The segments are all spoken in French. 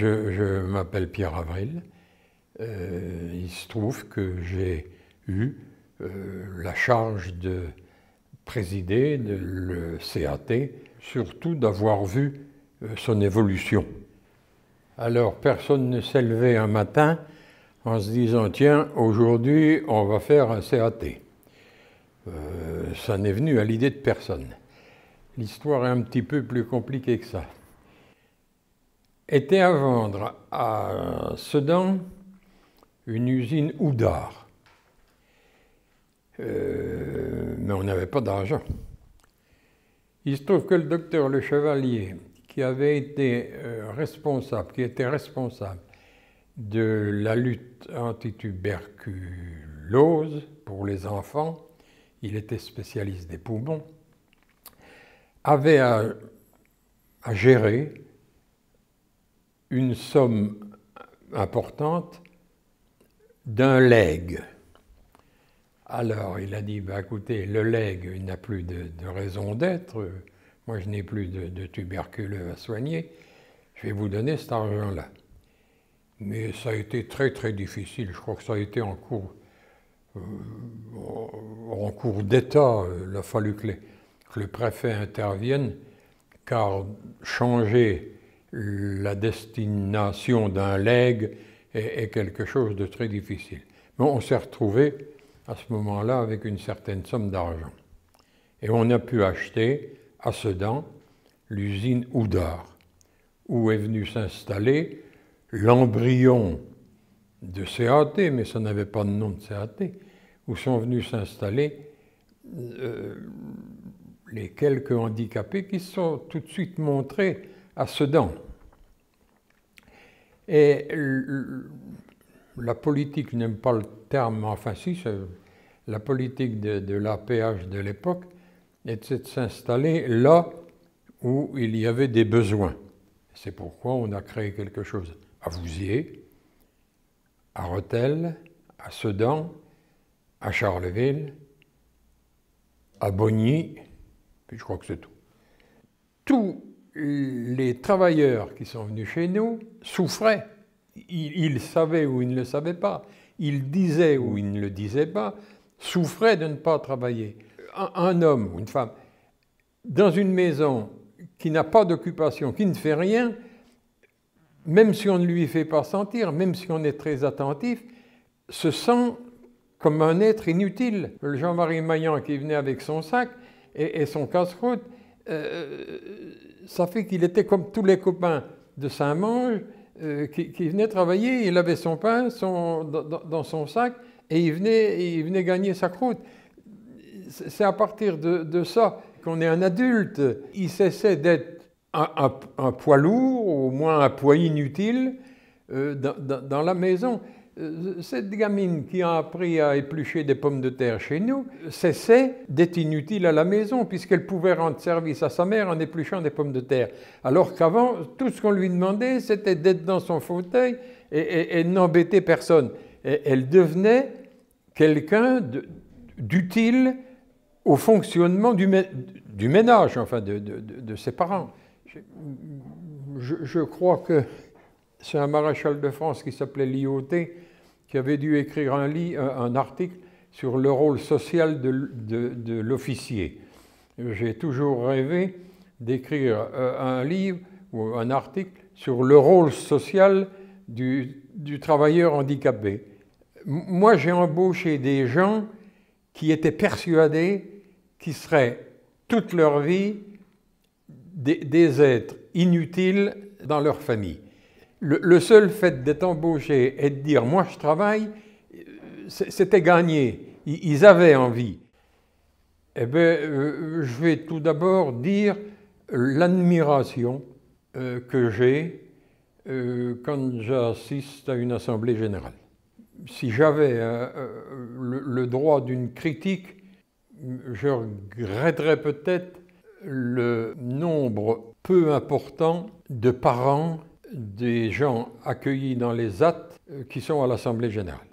Je m'appelle Pierre Avril. Il se trouve que j'ai eu la charge de présider le CAT, surtout d'avoir vu son évolution. Alors personne ne s'est levé un matin en se disant « Tiens, aujourd'hui on va faire un CAT ». Ça n'est venu à l'idée de personne. L'histoire est un petit peu plus compliquée que ça. Était à vendre à Sedan une usine Oudard. Mais on n'avait pas d'argent. Il se trouve que le docteur Le Chevalier, qui avait été qui était responsable de la lutte antituberculose pour les enfants, il était spécialiste des poumons, avait à gérer une somme importante d'un legs. Alors il a dit, bah, écoutez, le legs, il n'a plus de raison d'être, moi je n'ai plus de tuberculeux à soigner, je vais vous donner cet argent-là. Mais ça a été très très difficile, je crois que ça a été en cours d'état, il a fallu que le préfet intervienne, car changer la destination d'un legs est quelque chose de très difficile. Mais on s'est retrouvé à ce moment-là avec une certaine somme d'argent. Et on a pu acheter à Sedan l'usine Oudard, où est venu s'installer l'embryon de CAT, mais ça n'avait pas de nom de CAT, où sont venus s'installer les quelques handicapés qui se sont tout de suite montrés à Sedan. Et la politique, n'aime pas le terme, enfin si, la politique de l'APH de l'époque était de s'installer là où il y avait des besoins. C'est pourquoi on a créé quelque chose à Vouziers, à Rethel, à Sedan, à Charleville, à Bogny, puis je crois que c'est tout. Tous les travailleurs qui sont venus chez nous souffraient. Ils savaient ou ils ne le savaient pas. Ils disaient ou ils ne le disaient pas, souffraient de ne pas travailler. Un homme ou une femme, dans une maison qui n'a pas d'occupation, qui ne fait rien, même si on ne lui fait pas sentir, même si on est très attentif, se sent comme un être inutile. Le Jean-Marie Maillan qui venait avec son sac et son casse-croûte, ça fait qu'il était comme tous les copains de Saint-Mange qui venaient travailler, il avait son pain dans son sac et il venait gagner sa croûte. C'est à partir de ça qu'on est un adulte. Il cessait d'être un poids lourd, au moins un poids inutile dans la maison. Cette gamine qui a appris à éplucher des pommes de terre chez nous cessait d'être inutile à la maison puisqu'elle pouvait rendre service à sa mère en épluchant des pommes de terre. Alors qu'avant, tout ce qu'on lui demandait, c'était d'être dans son fauteuil et n'embêter personne. Et elle devenait quelqu'un d'utile au fonctionnement du ménage, enfin de ses parents. Je crois que c'est un maréchal de France qui s'appelait Lyautey qui avait dû écrire un article sur le rôle social de l'officier. J'ai toujours rêvé d'écrire un livre ou un article sur le rôle social du travailleur handicapé. Moi, j'ai embauché des gens qui étaient persuadés qu'ils seraient toute leur vie des êtres inutiles dans leur famille. Le seul fait d'être embauché et de dire « moi je travaille », c'était gagné. Ils avaient envie. Eh bien, je vais tout d'abord dire l'admiration que j'ai quand j'assiste à une assemblée générale. Si j'avais le droit d'une critique, je regretterais peut-être le nombre peu important de parents des gens accueillis dans les AT qui sont à l'Assemblée générale.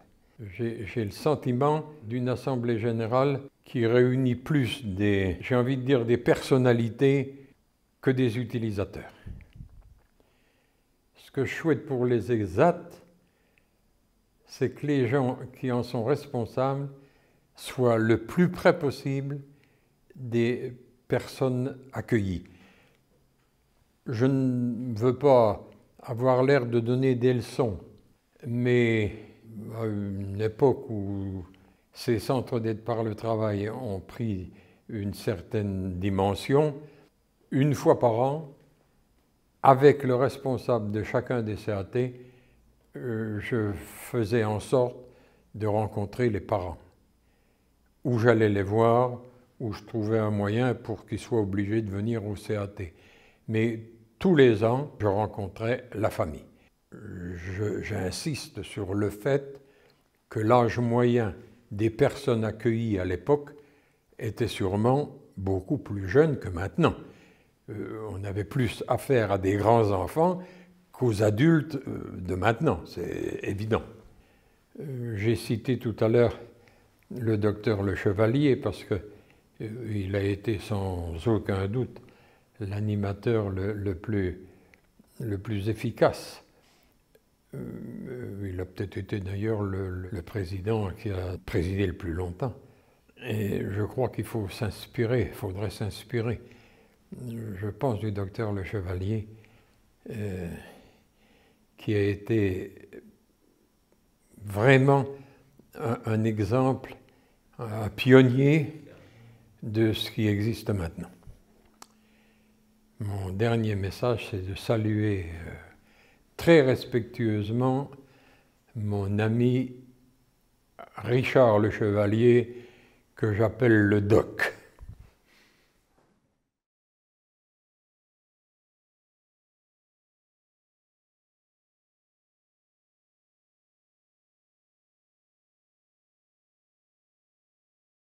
J'ai le sentiment d'une Assemblée générale qui réunit plus j'ai envie de dire, des personnalités que des utilisateurs. Ce que je souhaite pour les EXAT, c'est que les gens qui en sont responsables soient le plus près possible des personnes accueillies. Je ne veux pas avoir l'air de donner des leçons, mais à une époque où ces centres d'aide par le travail ont pris une certaine dimension, une fois par an, avec le responsable de chacun des CAT, je faisais en sorte de rencontrer les parents, où j'allais les voir, où je trouvais un moyen pour qu'ils soient obligés de venir au CAT. Mais tous les ans, je rencontrais la famille. J'insiste sur le fait que l'âge moyen des personnes accueillies à l'époque était sûrement beaucoup plus jeune que maintenant. On avait plus affaire à des grands-enfants qu'aux adultes de maintenant, c'est évident. J'ai cité tout à l'heure le docteur Le Chevalier parce qu'il a été sans aucun doute l'animateur le plus efficace. Il a peut-être été d'ailleurs le président qui a présidé le plus longtemps. Et je crois qu'il faut s'inspirer, il faudrait s'inspirer, je pense, du docteur Le Chevalier, qui a été vraiment un exemple, un pionnier de ce qui existe maintenant. Mon dernier message, c'est de saluer très respectueusement mon ami Richard Le Chevalier, que j'appelle le Doc.